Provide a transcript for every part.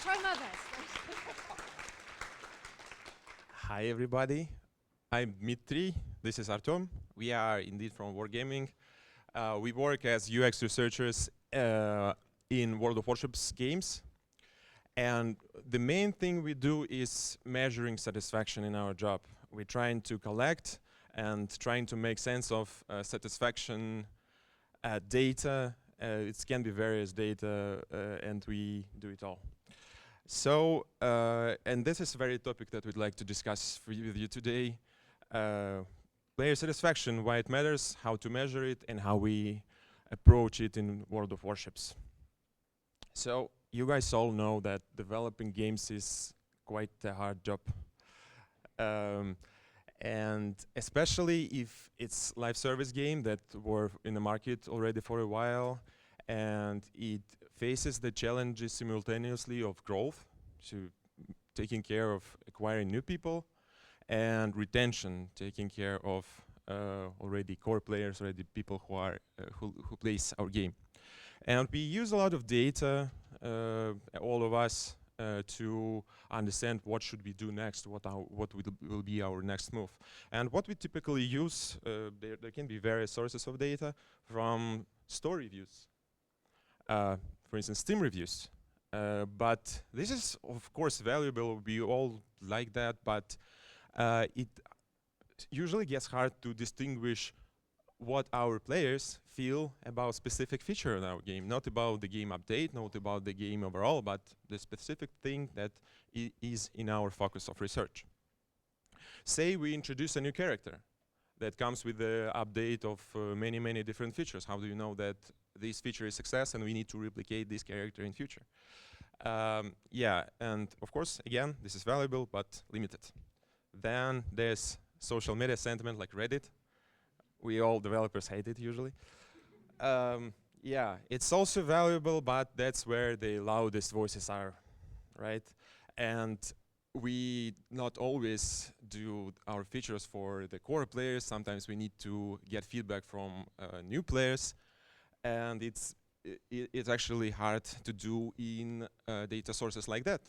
try my best. Hi, everybody. I'm Dmitrii. This is Artem. We are indeed from Wargaming. We work as UX researchers in World of Warships games. And the main thing we do is measuring satisfaction in our job. We're trying to collect and trying to make sense of satisfaction data. It can be various data, and we do it all. So, and this is a very topic that we'd like to discuss with you today. Player satisfaction, why it matters, how to measure it, and how we approach it in World of Warships. So, you guys all know that developing games is quite a hard job. And especially if it's live service game that were in the market already for a while, and it faces the challenges simultaneously of growth, so taking care of acquiring new people, and retention, taking care of already core players, already people who are who plays our game. And we use a lot of data, all of us, to understand what should we do next, what will be our next move. And what we typically use, there can be various sources of data, from store reviews, for instance, Steam reviews. But this is, of course, valuable. We all like that, but it usually gets hard to distinguish what our players feel about specific feature in our game, not about the game update, not about the game overall, but the specific thing that is in our focus of research. Say we introduce a new character that comes with the update of many different features. How do you know that this feature is success and we need to replicate this character in future? Yeah, and of course, again, this is valuable but limited. Then there's social media sentiment like Reddit. We all developers hate it usually. Yeah, it's also valuable, but that's where the loudest voices are, right? And we not always do our features for the core players. Sometimes we need to get feedback from new players, and it's actually hard to do in data sources like that.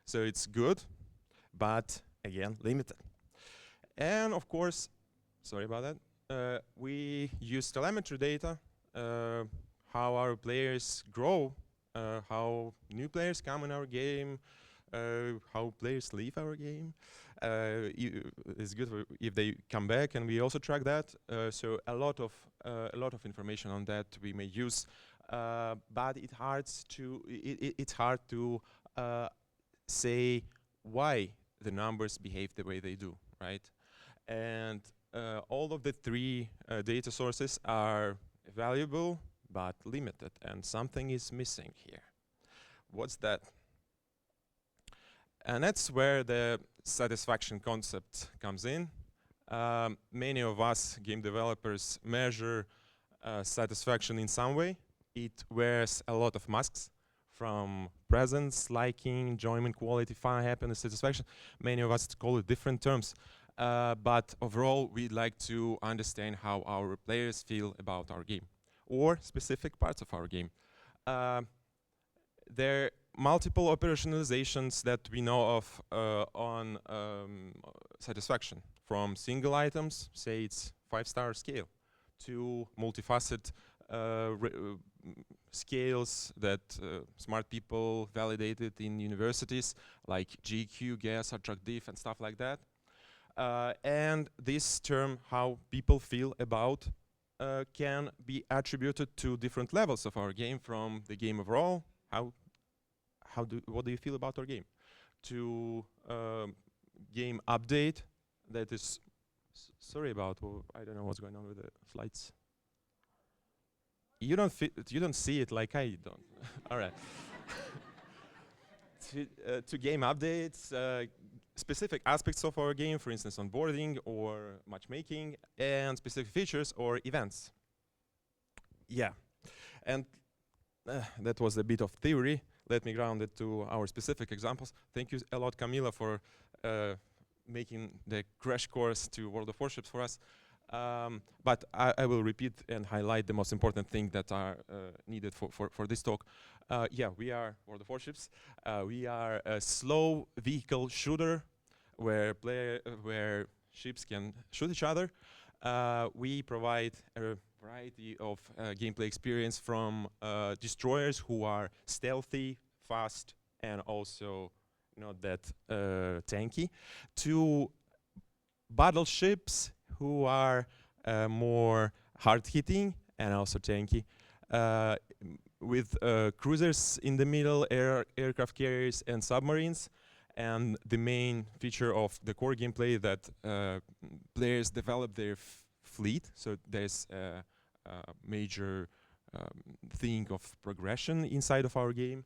So it's good, but again, limited. And of course, sorry about that, we use telemetry data, how our players grow, how new players come in our game, how players leave our game. It's good if they come back, and we also track that. So a lot of information on that we may use, but it's hard to say why the numbers behave the way they do, right? And all of the three data sources are valuable but limited, and something is missing here. What's that? And that's where the satisfaction concept comes in. Many of us game developers measure satisfaction in some way. It wears a lot of masks, from presence, liking, enjoyment, quality, fun, happiness, satisfaction. Many of us call it different terms. But overall, we'd like to understand how our players feel about our game, or specific parts of our game. There are multiple operationalizations that we know of on satisfaction, from single items, say it's 5-star scale, to multifaceted scales that smart people validated in universities, like GQ, GUXS, attractive, and stuff like that. And this term, how people feel about, can be attributed to different levels of our game, from the game overall, what do you feel about our game, to game update, that is, sorry about, I don't know what's going on with the slides. You don't see it like I don't. All right. To game updates, specific aspects of our game, for instance, onboarding or matchmaking, and specific features or events. Yeah, and that was a bit of theory. Let me ground it to our specific examples. Thank you a lot, Camila, for making the crash course to World of Warships for us. But I will repeat and highlight the most important thing that are needed for this talk. Yeah, we are World of Warships. We are a slow vehicle shooter where ships can shoot each other. We provide a variety of gameplay experience from destroyers who are stealthy, fast, and also not that tanky, to battleships who are more hard-hitting and also tanky, with cruisers in the middle, aircraft carriers, and submarines. And the main feature of the core gameplay that players develop their fleet. So there's a major thing of progression inside of our game.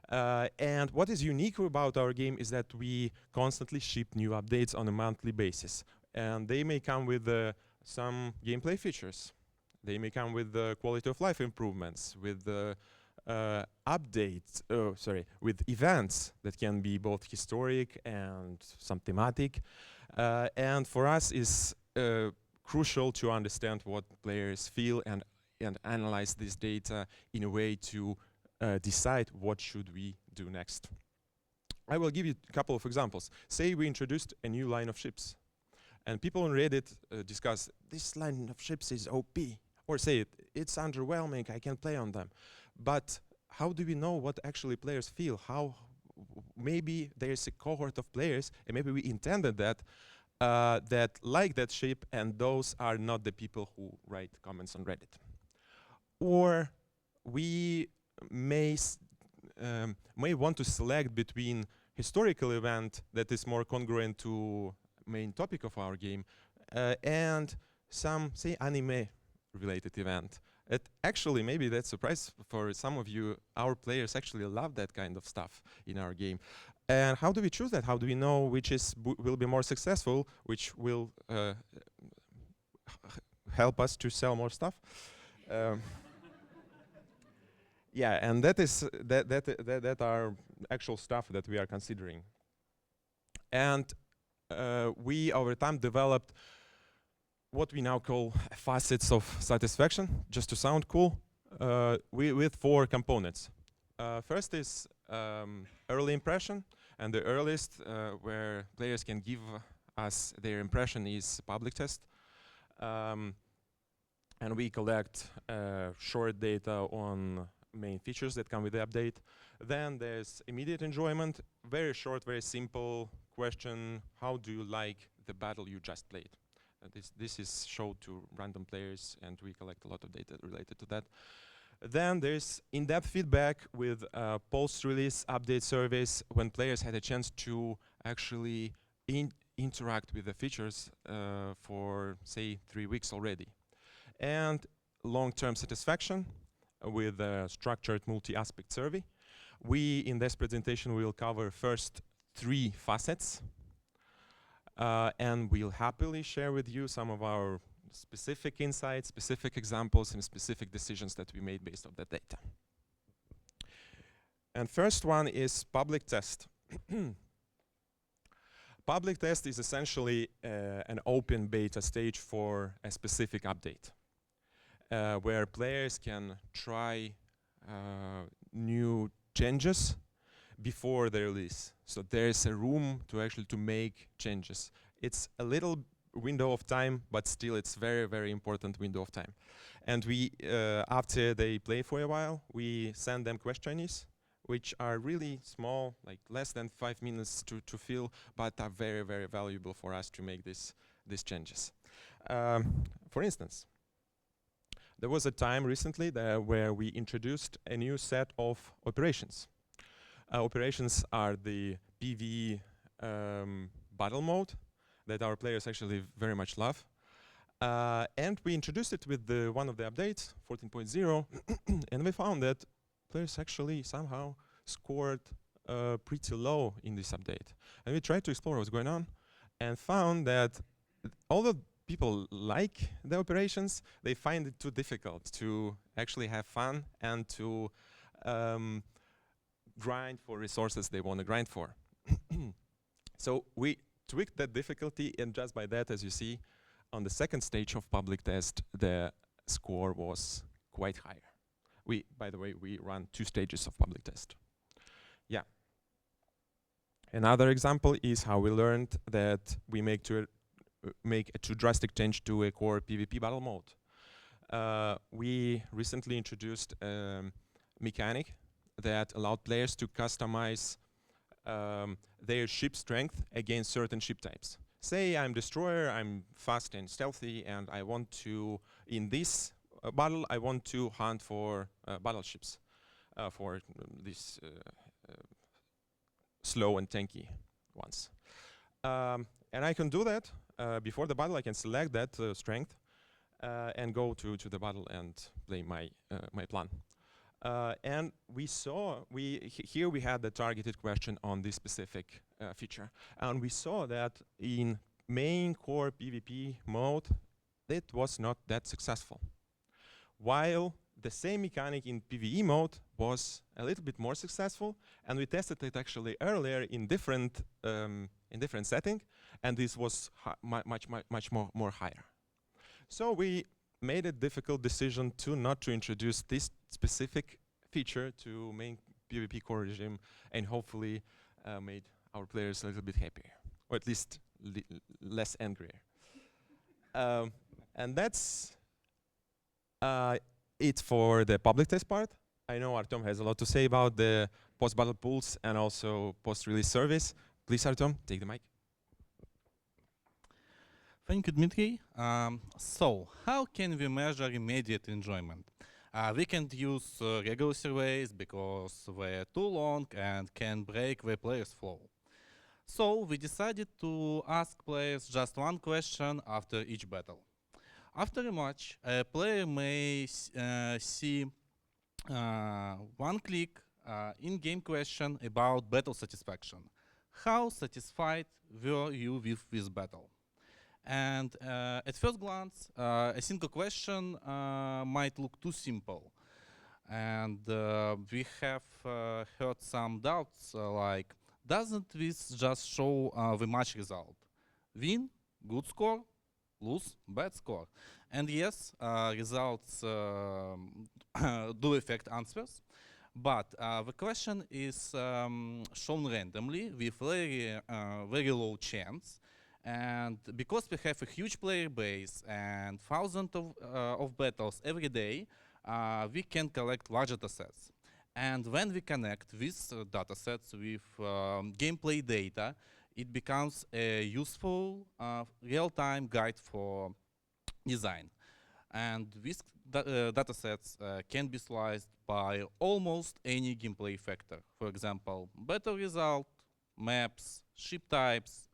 And what is unique about our game is that we constantly ship new updates on a monthly basis. And they may come with some gameplay features. They may come with quality of life improvements, with updates, with events that can be both historic and some thematic. And for us, it's crucial to understand what players feel and analyze this data in a way to decide what should we do next. I will give you a couple of examples. Say we introduced a new line of ships, and people on Reddit discuss, this line of ships is OP, or say it's underwhelming, I can't play on them. But how do we know what actually players feel? Maybe there's a cohort of players, and maybe we intended that, that like that ship, and those are not the people who write comments on Reddit. Or we may want to select between historical event that is more congruent to main topic of our game and some, say, anime related event. Actually, maybe that's a surprise for some of you. Our players actually love that kind of stuff in our game. And how do we choose that? How do we know which will be more successful, which will help us to sell more stuff? Yeah, and that are actual stuff that we are considering. And we over time developed what we now call facets of satisfaction, just to sound cool, with 4 components. First is early impression, and the earliest where players can give us their impression is public test. And we collect short data on main features that come with the update. Then there's immediate enjoyment, very short, very simple question, how do you like the battle you just played? This is showed to random players, and we collect a lot of data related to that. Then there's in-depth feedback with post-release update surveys when players had a chance to actually interact with the features for, say, 3 weeks already. And long-term satisfaction with a structured multi-aspect survey. We, in this presentation, will cover first 3 facets. And we'll happily share with you some of our specific insights, specific examples, and specific decisions that we made based on that data. And first one is public test. Public test is essentially an open beta stage for a specific update, where players can try new changes before the release. So there's a room to actually make changes. It's a little window of time, but still it's very, very important window of time. And we, after they play for a while, we send them questionnaires, which are really small, like less than 5 minutes to fill, but are very, very valuable for us to make these changes. For instance, there was a time recently where we introduced a new set of operations. Operations are the PvE battle mode that our players actually very much love. And we introduced it with one of the updates, 14.0, and we found that players actually somehow scored pretty low in this update. And we tried to explore what's going on and found that although people like the operations, they find it too difficult to actually have fun and to grind for resources they want to grind for. So we tweaked that difficulty, and just by that, as you see, On the second stage of public test, the score was quite higher. By the way, we run 2 stages of public test. Yeah. Another example is how we learned that we make a too drastic change to a core PvP battle mode. We recently introduced a mechanic that allowed players to customize their ship strength against certain ship types. Say I'm destroyer, I'm fast and stealthy, and I want to, in this battle, I want to hunt for battleships, for these slow and tanky ones. And I can do that before the battle. I can select that strength and go to the battle and play my plan. And we saw, here we had the targeted question on this specific feature. And we saw that in main core PvP mode, it was not that successful. While the same mechanic in PvE mode was a little bit more successful, and we tested it actually earlier in different setting, and this was much more higher. So we made a difficult decision not to introduce this specific feature to main PvP core regime, and hopefully made our players a little bit happier, or at least less angrier. And that's it for the public test part. I know Artem has a lot to say about the post-battle pools and also post-release service. Please, Artem, take the mic. Thank you, Dmitrii. So, how can we measure immediate enjoyment? We can't use regular surveys because they're too long and can break the player's flow. So, we decided to ask players just one question after each battle. After a match, a player may see one click in-game question about battle satisfaction. How satisfied were you with this battle? And at first glance, a single question might look too simple. And we have heard some doubts like, doesn't this just show the match result? Win, good score, lose, bad score. And yes, results do affect answers. But the question is shown randomly with very low chance. And because we have a huge player base and thousands of battles every day, we can collect large datasets. And when we connect these datasets with gameplay data, it becomes a useful real-time guide for design. And these datasets can be sliced by almost any gameplay factor. For example, battle result, maps, ship types,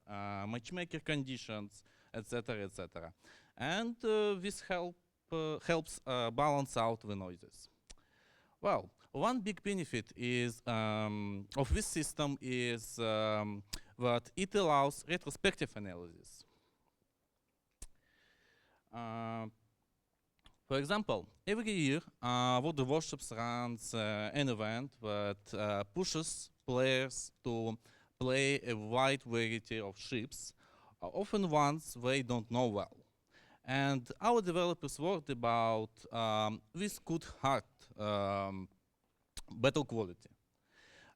matchmaker conditions, etc., etc. And this helps balance out the noises. Well, one big benefit is of this system is that it allows retrospective analysis. For example, every year, World of Warships runs an event that pushes players to play a wide variety of ships, often ones they don't know well. And our developers worked about this could hurt battle quality.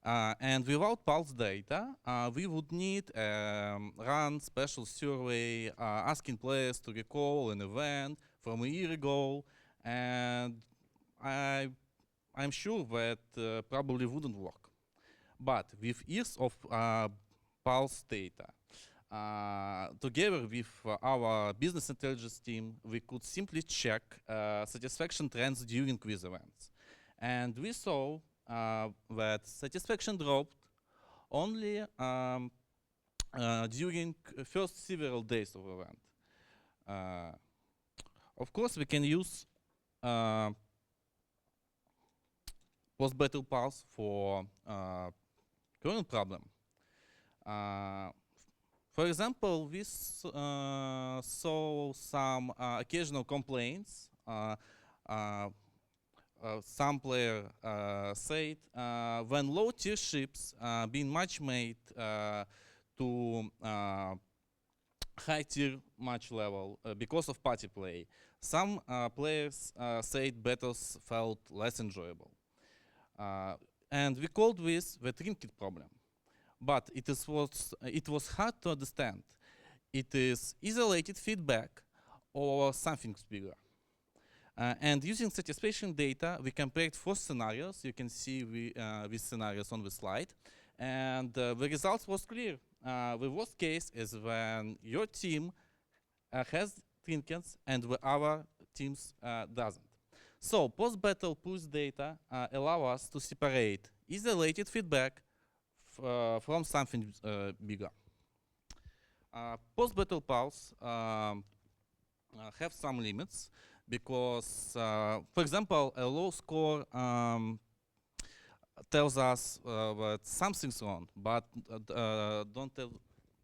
And without pulse data, we would need run special survey asking players to recall an event from a year ago, and I'm sure that probably wouldn't work. But with years of pulse data, together with our business intelligence team, we could simply check satisfaction trends during quiz events. And we saw that satisfaction dropped only during first several days of event. Of course, we can use post-battle pulse for current problem. For example, we saw some occasional complaints. Some player said when low-tier ships being match-made to high tier match level because of party play. Some players said battles felt less enjoyable. Uh, and we called this the trinket problem. But it was hard to understand. It is isolated feedback or something bigger. And using satisfaction data, we compared 4 scenarios. You can see these scenarios on the slide. And the results was clear. The worst case is when your team has trinkets and the other teams doesn't. So post-battle push data allow us to separate isolated feedback from something bigger. Post-battle pulse have some limits because, for example, a low score tells us that something's wrong, but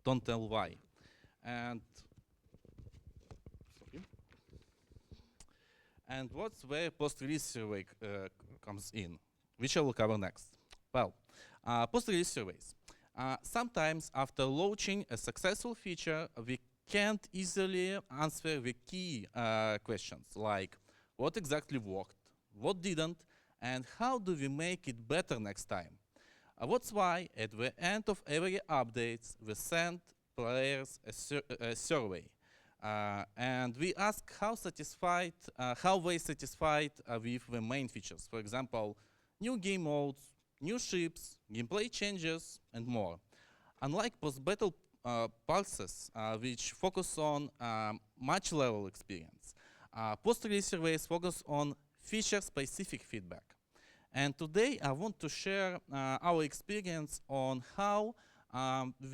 don't tell why. And sorry. And what's where post-release survey comes in, which I will cover next. Well, post-release surveys. Sometimes after launching a successful feature, we can't easily answer the key questions like what exactly worked, what didn't, and how do we make it better next time. That's why at the end of every update, we send players a survey. And we ask how they satisfied with the main features. For example, new game modes, new ships, gameplay changes, and more. Unlike post-battle pulses, which focus on match level experience, post-release surveys focus on feature-specific feedback. And today I want to share our experience on how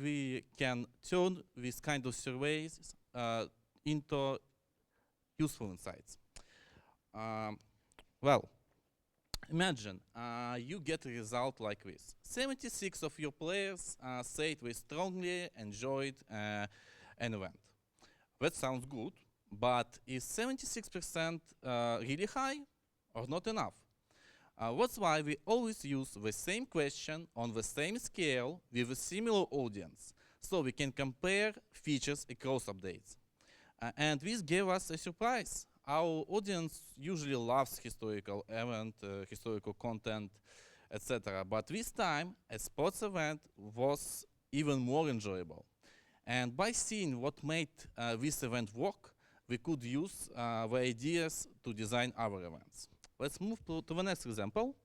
we can turn these kind of surveys into useful insights. Well, imagine you get a result like this. 76 of your players said they strongly enjoyed an event. That sounds good, but is 76% really high or not enough? That's why we always use the same question on the same scale with a similar audience, so we can compare features across updates. And this gave us a surprise. Our audience usually loves historical event, historical content, etc. But this time, a sports event was even more enjoyable. And by seeing what made this event work, we could use the ideas to design our events. Let's move to the next example.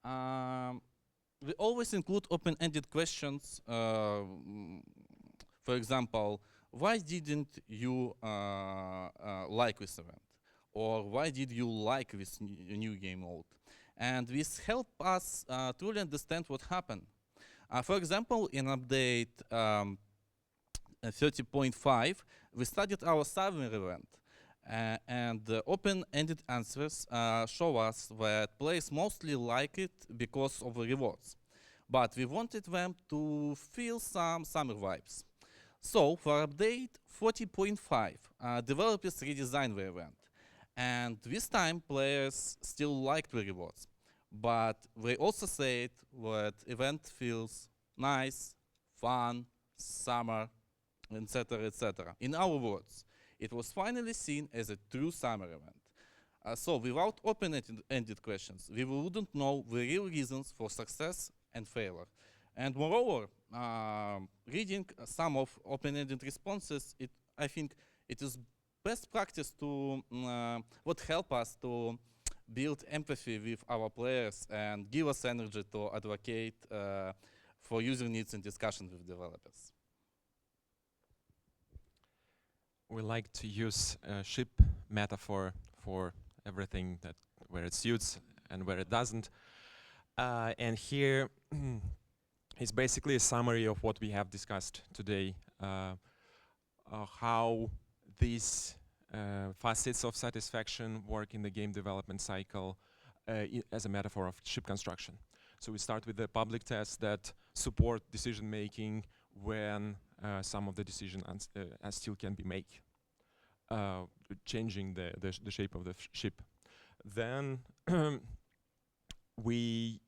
We always include open-ended questions. For example, why didn't you like this event? Or why did you like this new game mode? And this helps us truly understand what happened. For example, in update 30.5, we studied our summer event. And the open-ended answers show us that players mostly like it because of the rewards. But we wanted them to feel some summer vibes. So for update 40.5, developers redesigned the event. And this time players still liked the rewards. But they also said that event feels nice, fun, summer, etc., etc. In our words, it was finally seen as a true summer event. So without open-ended questions, we wouldn't know the real reasons for success and failure. And moreover, reading some of open-ended responses, I think it is best practice to would help us to build empathy with our players and give us energy to advocate for user needs and discussion with developers. We like to use a ship metaphor for everything that where it suits and where it doesn't. And here is basically a summary of what we have discussed today. How these facets of satisfaction work in the game development cycle as a metaphor of ship construction. So we start with the public tests that support decision making when some of the decisions still can be made, changing the shape of the ship. Then we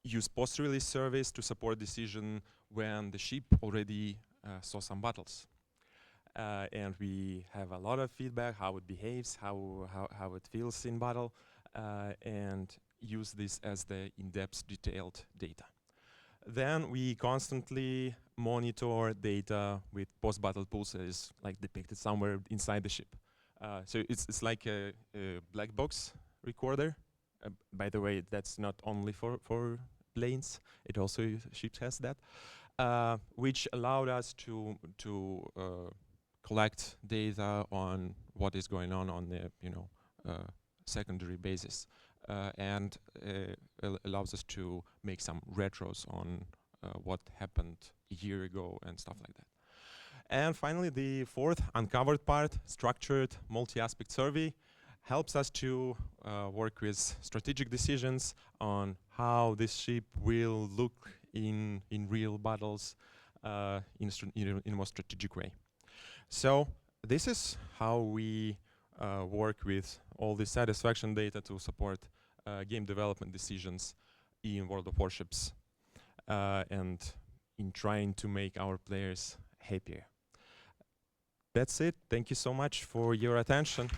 use post-release surveys to support decision when the ship already saw some battles. And we have a lot of feedback, how it behaves, how it feels in battle, and use this as the in-depth detailed data. Then we constantly monitor data with post-battle pulses, like depicted somewhere inside the ship. So it's like a black box recorder. By the way, that's not only for planes, it also ships has that, which allowed us to collect data on what is going on the secondary basis, and allows us to make some retros on what happened a year ago and stuff like that. And finally, the fourth uncovered part, structured multi-aspect survey, helps us to work with strategic decisions on how this ship will look in real battles in a more strategic way. So this is how we work with all the satisfaction data to support game development decisions in World of Warships and in trying to make our players happier. That's it. Thank you so much for your attention.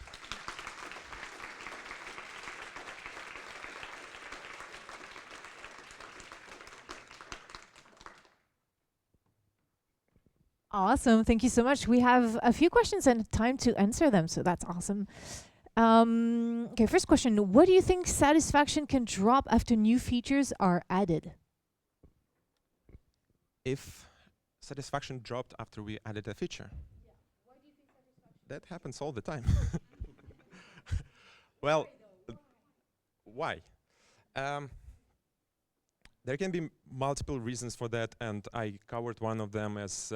Awesome. Thank you so much. We have a few questions and time to answer them, so that's awesome. Okay, first question. What do you think satisfaction can drop after new features are added? If satisfaction dropped after we added a feature. Yeah. Why do you think satisfaction? That happens all the time. Well, why? There can be multiple reasons for that, and I covered one of them as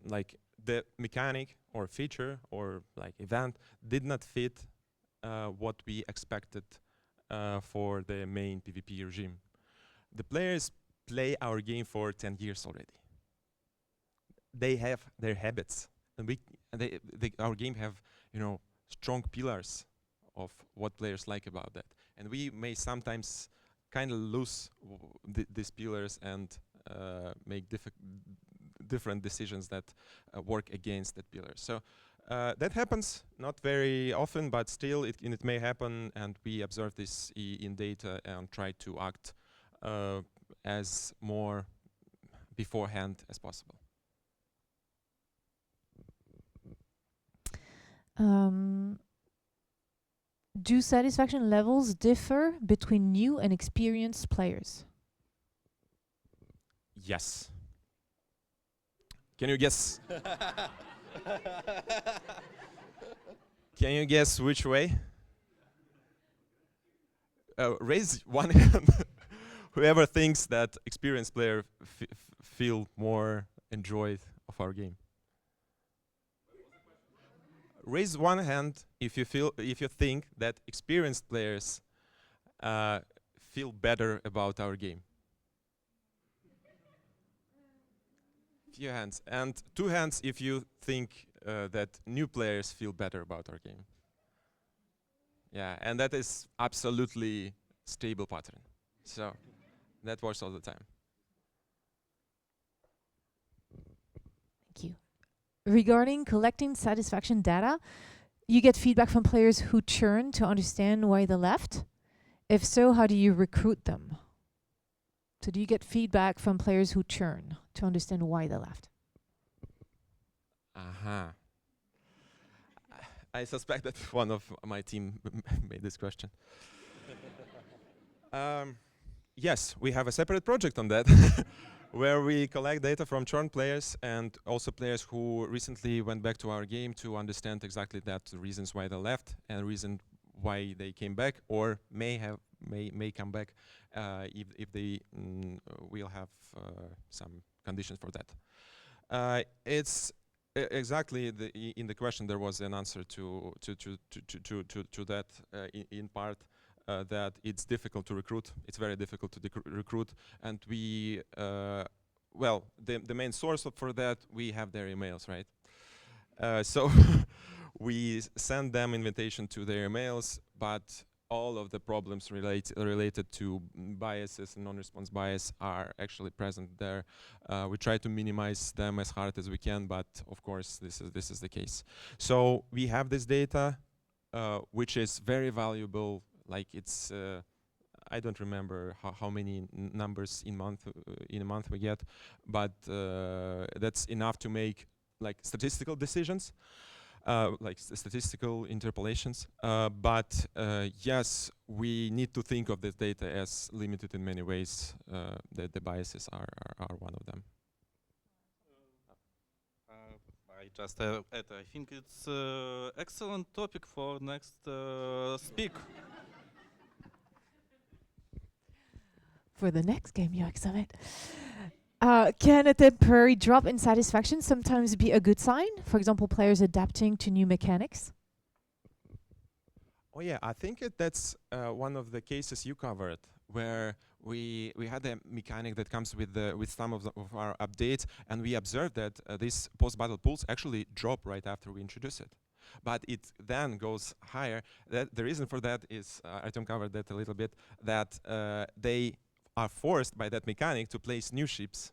like the mechanic or feature or like event did not fit what we expected for the main PvP regime. The players play our game for 10 years already. They have their habits, and our game have strong pillars of what players like about that, and we may sometimes kind of lose these pillars and make different decisions that work against that pillar. So that happens not very often, but still it may happen, and we observe this in data and try to act as more beforehand as possible. Do satisfaction levels differ between new and experienced players? Yes. Can you guess? Can you guess which way? Raise one hand. Whoever thinks that experienced player feel more enjoyed of our game. Raise one hand if you think that experienced players feel better about our game. Few hands, and 2 hands if you think that new players feel better about our game. Yeah, and that is absolutely stable pattern. So that works all the time. Thank you. Regarding collecting satisfaction data, you get feedback from players who churn to understand why they left. If so, how do you recruit them? So do you get feedback from players who churn to understand why they left? I suspect that one of my team made this question. Yes, we have a separate project on that where we collect data from churn players and also players who recently went back to our game to understand exactly that, the reasons why they left and reason why they came back, or may come back if they will have some conditions for that. It's exactly in the question there was an answer to that in part. That it's difficult to recruit. It's very difficult to recruit, and we, well, the main source for that, we have their emails, right? So we send them invitation to their emails, but all of the problems related to biases and non-response bias are actually present there. We try to minimize them as hard as we can, but of course this is the case. So we have this data, which is very valuable. Like it's I don't remember how many numbers in a month we get, but that's enough to make like statistical decisions. Like statistical interpolations, but yes, we need to think of this data as limited in many ways. That the biases are one of them. I just I think it's excellent topic for next speak. For the next game UX Summit. Can a temporary drop in satisfaction sometimes be a good sign? For example, players adapting to new mechanics? Oh yeah, I think that's one of the cases you covered, where we had a mechanic that comes with some of our updates, and we observed that these post-battle pools actually drop right after we introduce it. But it then goes higher. The reason for that is, Artem covered that a little bit, that they are forced by that mechanic to place new ships,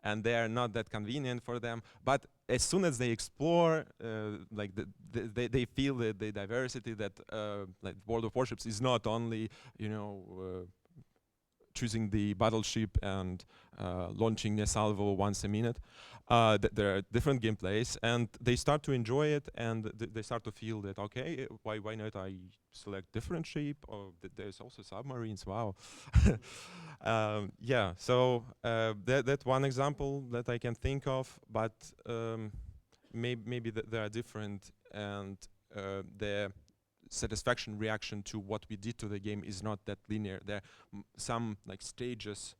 and they are not that convenient for them. But as soon as they explore, like they feel the diversity that like World of Warships is not only, you know, choosing the battleship and launching a salvo once a minute. There are different gameplays, and they start to enjoy it, and they start to feel that, okay, why not I select different ship, or there's also submarines, wow. Yeah, so that's one example that I can think of, but maybe they are different, and the satisfaction reaction to what we did to the game is not that linear. There are some like stages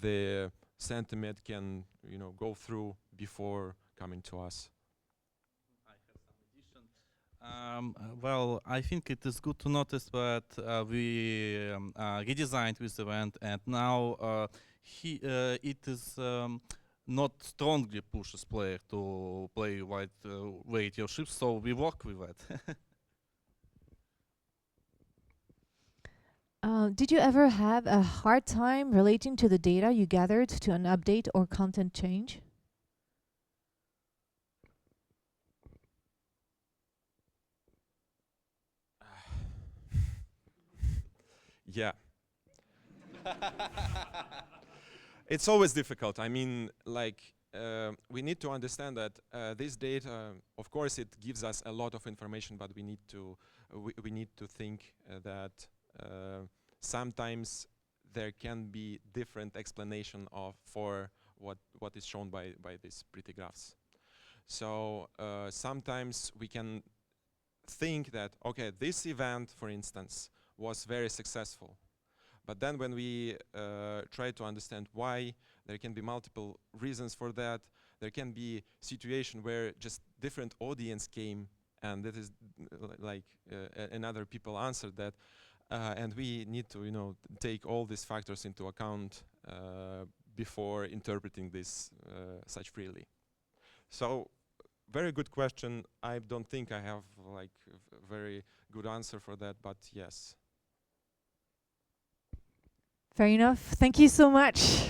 the sentiment can, you know, go through before coming to us. I have some addition. Well, I think it is good to notice that we redesigned this event, and now it is not strongly pushes player to play wide variety of ships, so we work with that. Did you ever have a hard time relating to the data you gathered to an update or content change? Yeah. It's always difficult. I mean, like, we need to understand that this data, of course, it gives us a lot of information, but we need to think that sometimes there can be different explanation for what is shown by these pretty graphs. So sometimes we can think that, okay, this event, for instance, was very successful. But then when we try to understand why, there can be multiple reasons for that. There can be situation where just different audience came, and that is like another people answered that. And we need to, you know, take all these factors into account before interpreting this such freely. So, very good question. I don't think I have like a very good answer for that, but yes. Fair enough. Thank you so much.